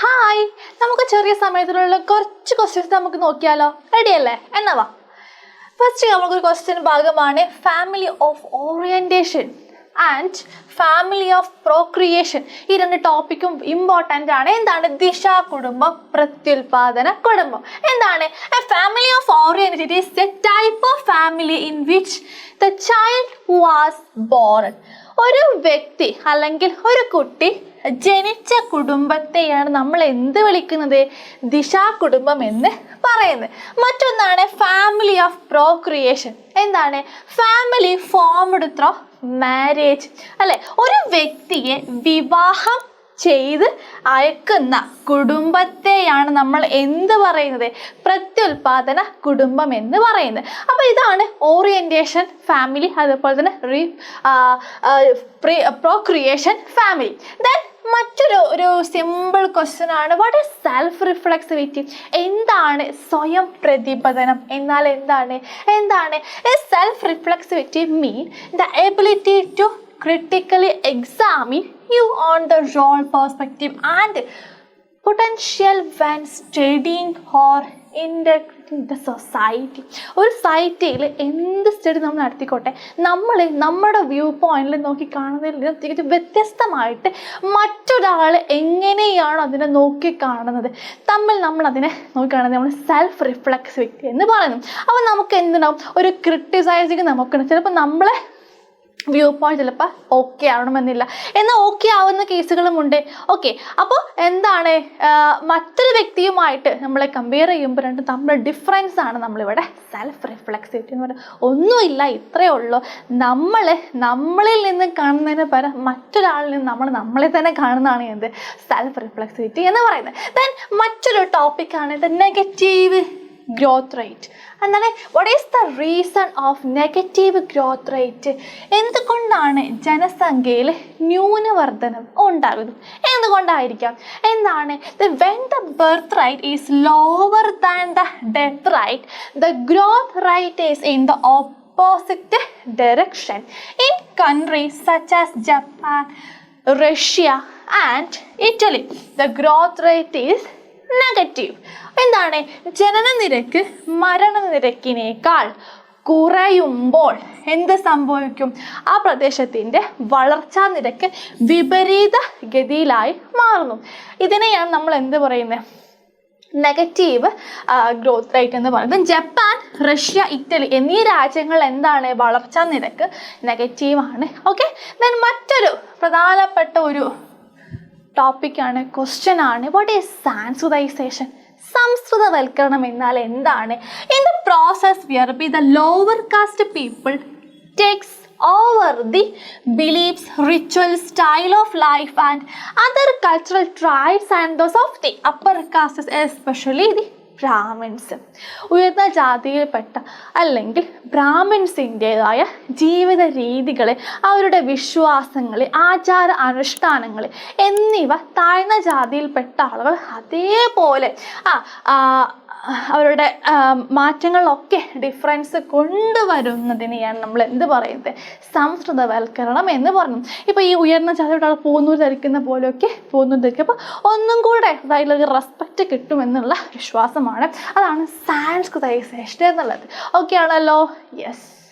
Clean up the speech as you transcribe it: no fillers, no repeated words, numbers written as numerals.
Hi, നമുക്ക് ചെറിയ സമയത്തിലുള്ള കുറച്ച് ക്വസ്റ്റ്യൻസ് നമുക്ക് നോക്കിയാലോ? റെഡി അല്ലേ? എന്നാ വാ. ഫസ്റ്റ് നമുക്കൊരു ക്വസ്റ്റ്യൻ ഭാഗമാണ് family of orientation and family of procreation. ഈ രണ്ട് ടോപ്പിക്കും ഇമ്പോർട്ടൻ്റ് ആണ്. എന്താണ് ദിശ കുടുംബം, പ്രത്യുൽപാദന കുടുംബം? എന്താണ് family of orientation? It is a type of family in which the child was born. ഒരു വ്യക്തി അല്ലെങ്കിൽ ഒരു കുട്ടി ജനിച്ച കുടുംബത്തെയാണ് നമ്മൾ എന്ത് വിളിക്കുന്നത്? ദിശാ കുടുംബം എന്ന് പറയുന്നത്. മറ്റൊന്നാണ് ഫാമിലി ഓഫ് പ്രോക്രിയേഷൻ. എന്താണ്? ഫാമിലി ഫോംഡ് ത്രൂ മാരേജ് അല്ലെ? ഒരു വ്യക്തിയെ വിവാഹം ചെയ്ത് അയക്കുന്ന കുടുംബത്തെയാണ് നമ്മൾ എന്ത് പറയുന്നത്? പ്രത്യുൽപാദന കുടുംബം എന്ന് പറയുന്നത്. അപ്പോൾ ഇതാണ് ഓറിയന്റേഷൻ ഫാമിലി, അതുപോലെ തന്നെ പ്രോക്രിയേഷൻ ഫാമിലി. ദെൻ മറ്റൊരു സിമ്പിൾ ക്വസ്റ്റ്യൻ ആണ്, വാട്ട് ഈസ് സെൽഫ് റിഫ്ലെക്സിവിറ്റി? എന്താണ് സ്വയം പ്രതിപദനം? എന്നാൽ എന്താണ് self reflexivity? Mean the ability to critically examine you on the role perspective and potential when studying or integrating the society. ഒരു സൊസൈറ്റിയിൽ എന്ത് സ്റ്റഡി നമ്മൾ നടത്തിക്കോട്ടെ, നമ്മുടെ വ്യൂ പോയിന്റിൽ നോക്കി കാണുന്നതിൽ തികച്ചും വ്യത്യസ്തമായിട്ട് മറ്റൊരാൾ എങ്ങനെയാണോ അതിനെ നോക്കി കാണുന്നത്, നമ്മൾ അതിനെ നോക്കി കാണുന്നത് നമ്മൾ സെൽഫ് റിഫ്ലെക്സിവിറ്റി എന്ന് പറയുന്നു. അപ്പോൾ നമുക്ക് എന്തുണ്ടാവും? ഒരു ക്രിട്ടിസൈസിങ് നമുക്കുണ്ട്. ചിലപ്പോൾ നമ്മളെ വ്യൂ പോയിന്റ് ചിലപ്പോൾ ഓക്കെ ആവണമെന്നില്ല, എന്നാൽ ഓക്കെ ആവുന്ന കേസുകളുമുണ്ട്. ഓക്കെ, അപ്പോൾ എന്താണ് മറ്റൊരു വ്യക്തിയുമായിട്ട് നമ്മളെ കമ്പയർ ചെയ്യുമ്പോൾ രണ്ടും തമ്മിൽ ഡിഫറൻസ് ആണ് നമ്മളിവിടെ സെൽഫ് റിഫ്ലെക്സിവിറ്റി എന്ന് പറയുന്നത്. ഒന്നുമില്ല, ഇത്രയേ ഉള്ളൂ. നമ്മളിൽ നിന്ന് കാണുന്നതിന് പകരം മറ്റൊരാളിൽ നിന്ന് നമ്മളെ തന്നെ കാണുന്നതാണ് എന്ത്? സെൽഫ് റിഫ്ലെക്സിവിറ്റി എന്ന് പറയുന്നത്. ദെൻ മറ്റൊരു ടോപ്പിക്കാണ് ദ നെഗറ്റീവ് ഗ്രോത്ത് റേറ്റ്. എന്താണ്? What is the reason of negative growth rate? എന്തുകൊണ്ടാണ് ജനസംഖ്യയിൽ ന്യൂനവർദ്ധനം ഉണ്ടാകുന്നത്? എന്തുകൊണ്ടായിരിക്കാം? എന്താണ്? When the birth rate is lower than the death rate, the growth rate is in the opposite direction. In countries such as Japan, Russia and Italy, the growth rate is negative. എന്താണ്? ജനനനിരക്ക് മരണനിരക്കിനേക്കാൾ കുറയുമ്പോൾ എന്ത് സംഭവിക്കും? ആ പ്രദേശത്തിൻ്റെ വളർച്ചാ നിരക്ക് വിപരീത ഗതിയിലായി മാറുന്നു. ഇതിനെയാണ് നമ്മൾ എന്ത് പറയുന്നത്? നെഗറ്റീവ് ഗ്രോത്ത് റേറ്റ് എന്ന് പറയുന്നത്. ജപ്പാൻ, റഷ്യ, ഇറ്റലി എന്നീ രാജ്യങ്ങൾ എന്താണ്? വളർച്ചാ നിരക്ക് നെഗറ്റീവാണ്. ഓക്കെ, ദെൻ മറ്റൊരു പ്രധാനപ്പെട്ട ഒരു ടോപ്പിക്കാണ്, ക്വസ്റ്റ്യൻ ആണ്, വാട്ട് ഈസ് സാൻസ്ക്രിതൈസേഷൻ? സംസ്കൃതവൽക്കരണം എന്നാൽ എന്താണ്? In the process whereby the lower caste people takes over the beliefs, rituals, style of life and other cultural traits and those of the upper castes, especially the Brahmins. ഉയർന്ന ജാതിയിൽപ്പെട്ട അല്ലെങ്കിൽ ബ്രാഹ്മിൻസിൻ്റെതായ ജീവിത രീതികൾ, അവരുടെ വിശ്വാസങ്ങൾ, ആചാര അനുഷ്ഠാനങ്ങൾ എന്നിവ താഴ്ന്ന ജാതിയിൽപ്പെട്ട ആളുകൾ അതേപോലെ അവരുടെ മാറ്റങ്ങളിലൊക്കെ ഡിഫറൻസ് കൊണ്ടുവരുന്നതിനെയാണ് നമ്മൾ എന്ത് പറയുന്നത്? സംസ്കൃതവൽക്കരണം എന്ന് പറഞ്ഞു. ഇപ്പോൾ ഈ ഉയർന്ന ജാതിയുടെ ആൾ പൂന്നൂർ ധരിക്കുന്ന പോലെയൊക്കെ പൂന്നൂർ ധരിക്കും. അപ്പോൾ ഒന്നും കൂടെ അതിലൊരു റെസ്പെക്റ്റ് കിട്ടുമെന്നുള്ള വിശ്വാസമാണ്. അതാണ് സാൻസ്ക്രിതൈസേഷൻ എന്നുള്ളത്. ഓക്കെ ആണല്ലോ? യെസ്.